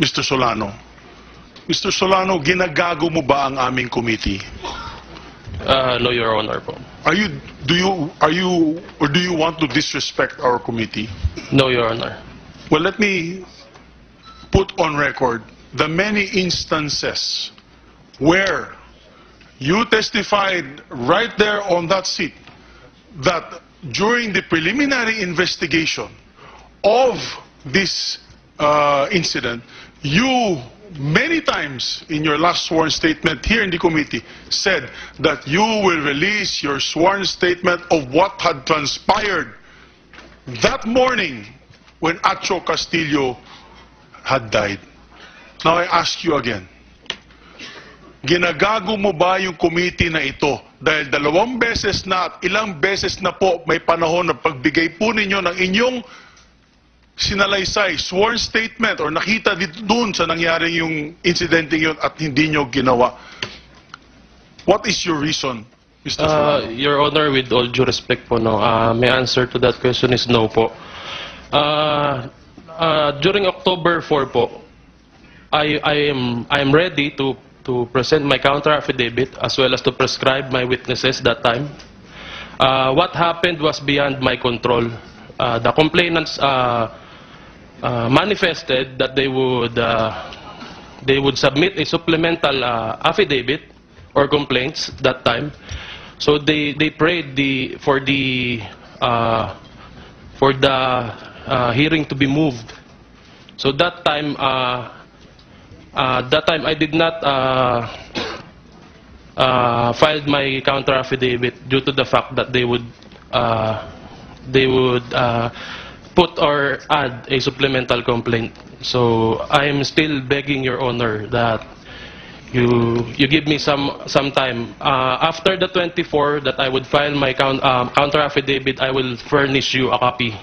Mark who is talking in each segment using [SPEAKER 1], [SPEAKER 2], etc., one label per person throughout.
[SPEAKER 1] Mr. Solano. Mr. Solano, ginagago mo ba ang aming committee?
[SPEAKER 2] No, Your Honor po.
[SPEAKER 1] Do you want to disrespect our committee?
[SPEAKER 2] No, Your Honor.
[SPEAKER 1] Well, let me put on record the many instances where you testified right there on that seat that during the preliminary investigation of this incident, you many times in your last sworn statement here in the committee said that you will release your sworn statement of what had transpired that morning when Acho Castillo had died. Now I ask you again, ginagago mo ba yung committee na ito? Dahil 2 beses na at ilang beses na po may panahon na pagbigay po ninyo ng inyong sinalaysay, sworn statement or nakita dito doon sa nangyaring yung incidente yun at hindi nyo ginawa. What is your reason, Mr. Solano?
[SPEAKER 2] Your Honor, with all due respect po, no, my answer to that question is no po. During October 4 po, I am ready to present my counter affidavit as well as to prescribe my witnesses that time. What happened was beyond my control. The complainants manifested that they would submit a supplemental affidavit or complaints that time. So they prayed for the hearing to be moved. So that time I did not file my counter affidavit due to the fact that they would put or add a supplemental complaint. So I am still begging Your Honor that you give me some time. After the 24 that I would file my counter affidavit, I will furnish you a copy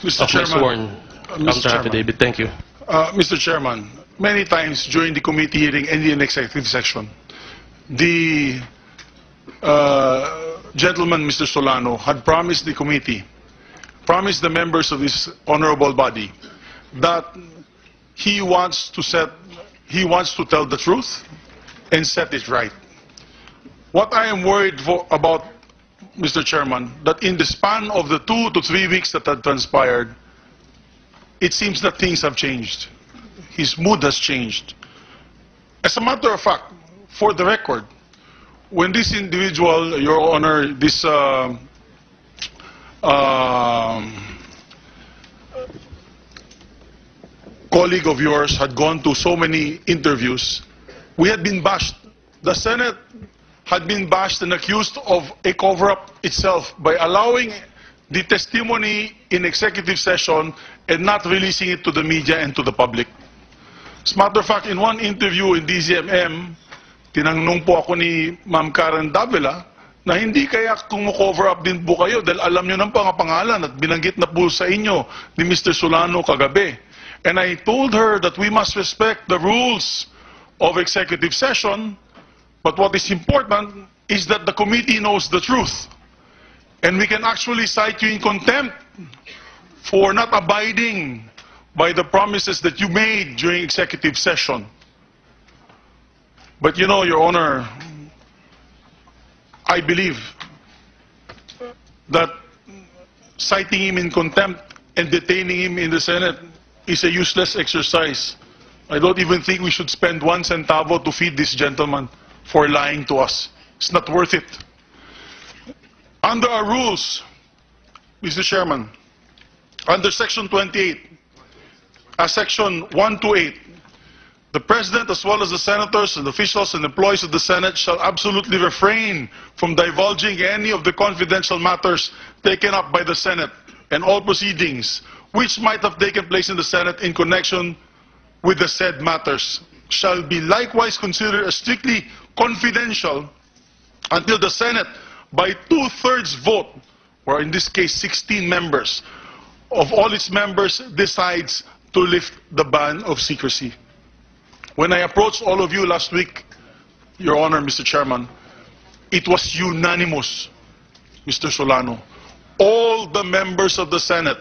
[SPEAKER 1] Mr.
[SPEAKER 2] of my sworn counter affidavit. Thank you.
[SPEAKER 1] Mr. Chairman, many times during the committee hearing and in executive session, the gentleman, Mr. Solano, had promised the committee, promised the members of this honorable body, that he wants to tell the truth and set it right. What I am worried about, Mr. Chairman, that in the span of the 2 to 3 weeks that had transpired, it seems that things have changed. His mood has changed. As a matter of fact, for the record, when this individual, Your Honor, this colleague of yours had gone to so many interviews, we had been bashed. The Senate had been bashed and accused of a cover-up itself by allowing the testimony in executive session and not releasing it to the media and to the public. As a matter of fact, in one interview in DZMM, tinanong po ako ni Ma'am Karen Davila na hindi kaya kumu-cover up din po kayo dahil alam nyo ng pangalan at binanggit na po sa inyo ni Mr. Solano kagabi. And I told her that we must respect the rules of executive session, but what is important is that the committee knows the truth. And we can actually cite you in contempt for not abiding by the promises that you made during executive session. But you know, Your Honor, I believe that citing him in contempt and detaining him in the Senate is a useless exercise. I don't even think we should spend 1 centavo to feed this gentleman for lying to us. It's not worth it. Under our rules, Mr. Chairman, under Section 28, Section 128, the President as well as the Senators and officials and employees of the Senate shall absolutely refrain from divulging any of the confidential matters taken up by the Senate and all proceedings which might have taken place in the Senate in connection with the said matters shall be likewise considered as strictly confidential until the Senate by 2/3 vote, or in this case 16 members, of all its members decides to lift the ban of secrecy. When I approached all of you last week, Your Honor, Mr. Chairman, it was unanimous, Mr. Solano. All the members of the Senate,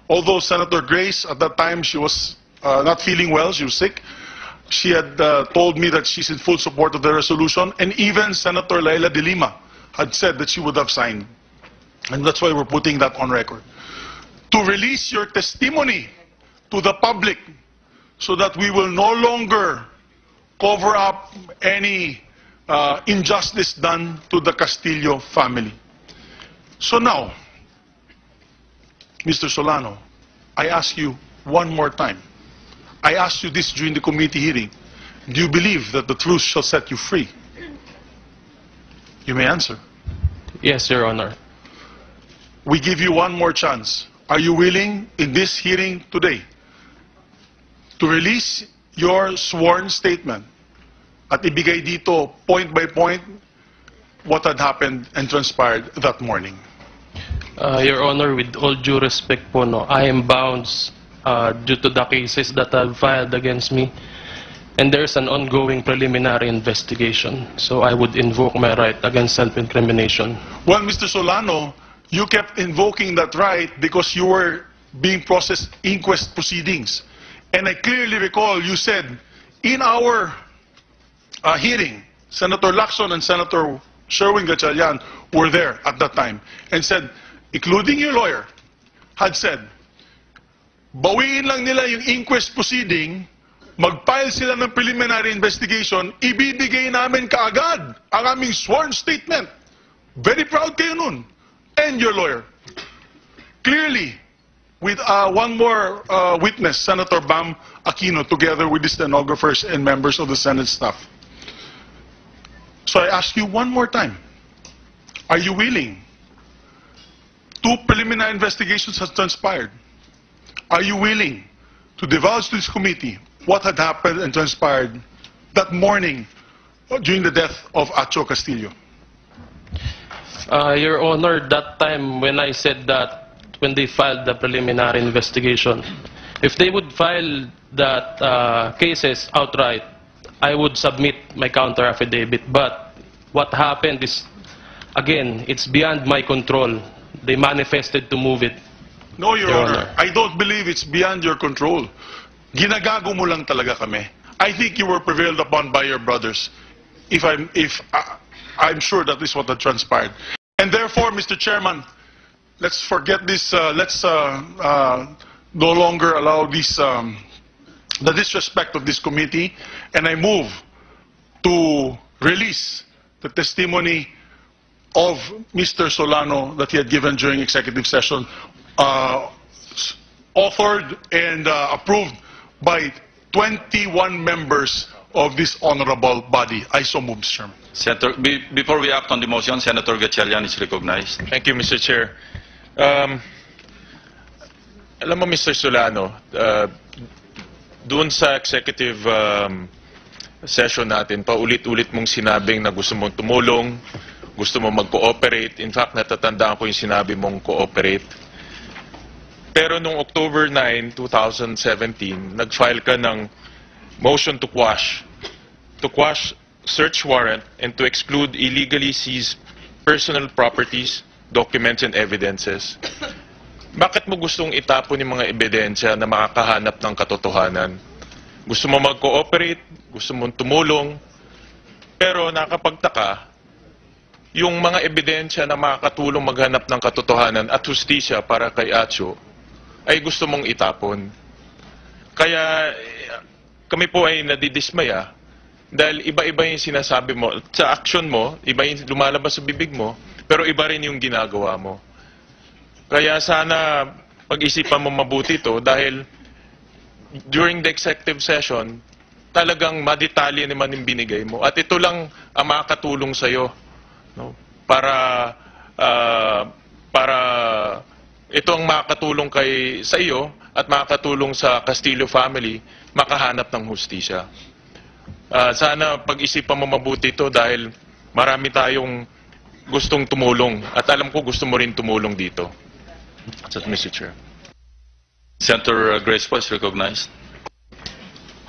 [SPEAKER 1] although Senator Grace, at that time, she was not feeling well. She was sick. She had told me that she's in full support of the resolution, and even Senator Laila de Lima had said that she would have signed. And that's why we're putting that on record. To release your testimony to the public so that we will no longer cover up any injustice done to the Castillo family. So now, Mr. Solano, I ask you one more time. I asked you this during the committee hearing. Do you believe that the truth shall set you free? You may answer.
[SPEAKER 2] Yes, Your Honor.
[SPEAKER 1] We give you one more chance. Are you willing, in this hearing today, to release your sworn statement at ibigay dito, point by point, what had happened and transpired that morning?
[SPEAKER 2] Your Honor, with all due respect po, no, I am bound due to the cases that have filed against me, and there's an ongoing preliminary investigation. So I would invoke my right against self-incrimination.
[SPEAKER 1] Well, Mr. Solano, you kept invoking that right because you were being processed inquest proceedings. And I clearly recall you said, in our hearing, Senator Lacson and Senator Sherwin Gatchalian were there at that time and said, including your lawyer, had said, bawiin lang nila yung inquest proceeding, mag-file sila ng preliminary investigation, ibibigay namin kaagad ang aming sworn statement. Very proud kayo nun. And your lawyer. Clearly, with one more witness, Senator Bam Aquino, together with the stenographers and members of the Senate staff. So I ask you one more time, are you willing? Two preliminary investigations have transpired. Are you willing to divulge to this committee what had happened and transpired that morning during the death of Acho Castillo?
[SPEAKER 2] Your Honor, that time when I said that, when they filed the preliminary investigation, if they would file that cases outright, I would submit my counter affidavit. But what happened is, again, it's beyond my control. They manifested to move it.
[SPEAKER 1] No, Your Honor. I don't believe it's beyond your control. Ginagago mo lang talaga kami. I think you were prevailed upon by your brothers. I'm sure that is what had transpired. And therefore, Mr. Chairman, let's forget this. Let's no longer allow this, the disrespect of this committee. And I move to release the testimony of Mr. Solano that he had given during executive session, authored and approved by 21 members of this honorable body. I so move, Mr. Chairman.
[SPEAKER 3] Senator, before we act on the motion, Senator Gatchalian is recognized.
[SPEAKER 4] Thank you, Mr. Chair. Alam mo, Mr. Solano, doon sa executive session natin, paulit-ulit mong sinabing na gusto mong tumulong, gusto mong mag-cooperate. In fact, natatandaan ko yung sinabi mong cooperate. Pero noong October 9, 2017, nag-file ka ng motion to quash search warrant and to exclude illegally seized personal properties, documents, and evidences. Bakit mo gustong itapon yung mga ebidensya na makakahanap ng katotohanan? Gusto mo mag-cooperate, gusto mong tumulong, pero nakapagtaka, yung mga ebidensya na makakatulong maghanap ng katotohanan at hustisya para kay Acho, ay gusto mong itapon. Kaya kami po ay nadidismaya dahil iba-iba yung sinasabi mo. Sa action mo, iba yung lumalabas sa bibig mo, pero iba rin yung ginagawa mo. Kaya sana pag-isipan mo mabuti ito dahil during the executive session, talagang madetalye naman yung binigay mo. At ito lang ang makakatulong sa'yo, no? Para ito ang makakatulong sa iyo at makakatulong sa Castillo family makahanap ng hustisya. Sana pag-isipan mo mabuti ito dahil marami tayong gustong tumulong at alam ko gusto mo rin tumulong dito. That's it, Mr. Chair.
[SPEAKER 3] Senator Grace po is recognized.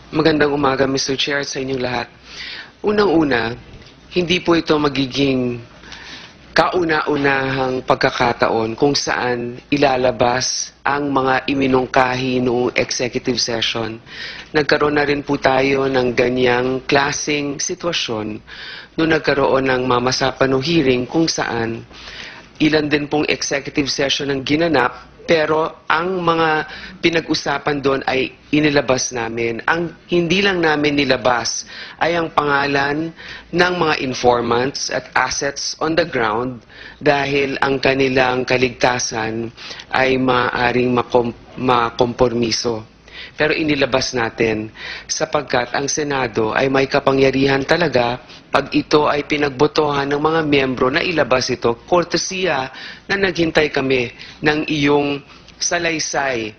[SPEAKER 5] Magandang umaga, Mr. Chair, sa inyong lahat. Unang-una, hindi po ito magiging kauna-unahang pagkakataon kung saan ilalabas ang mga iminungkahi noong executive session. Nagkaroon na rin po tayo ng ganyang klaseng sitwasyon noong nagkaroon ng mamasapan o hearing kung saan ilan din pong executive session ang ginanap, pero ang mga pinag-usapan doon ay inilabas namin. Ang hindi lang namin nilabas ay ang pangalan ng mga informants at assets on the ground dahil ang kanilang kaligtasan ay maaaring makompormiso. Pero inilabas natin sapagkat ang Senado ay may kapangyarihan talaga pag ito ay pinagbotohan ng mga miyembro na ilabas ito, kortesiya na naghintay kami ng iyong salaysay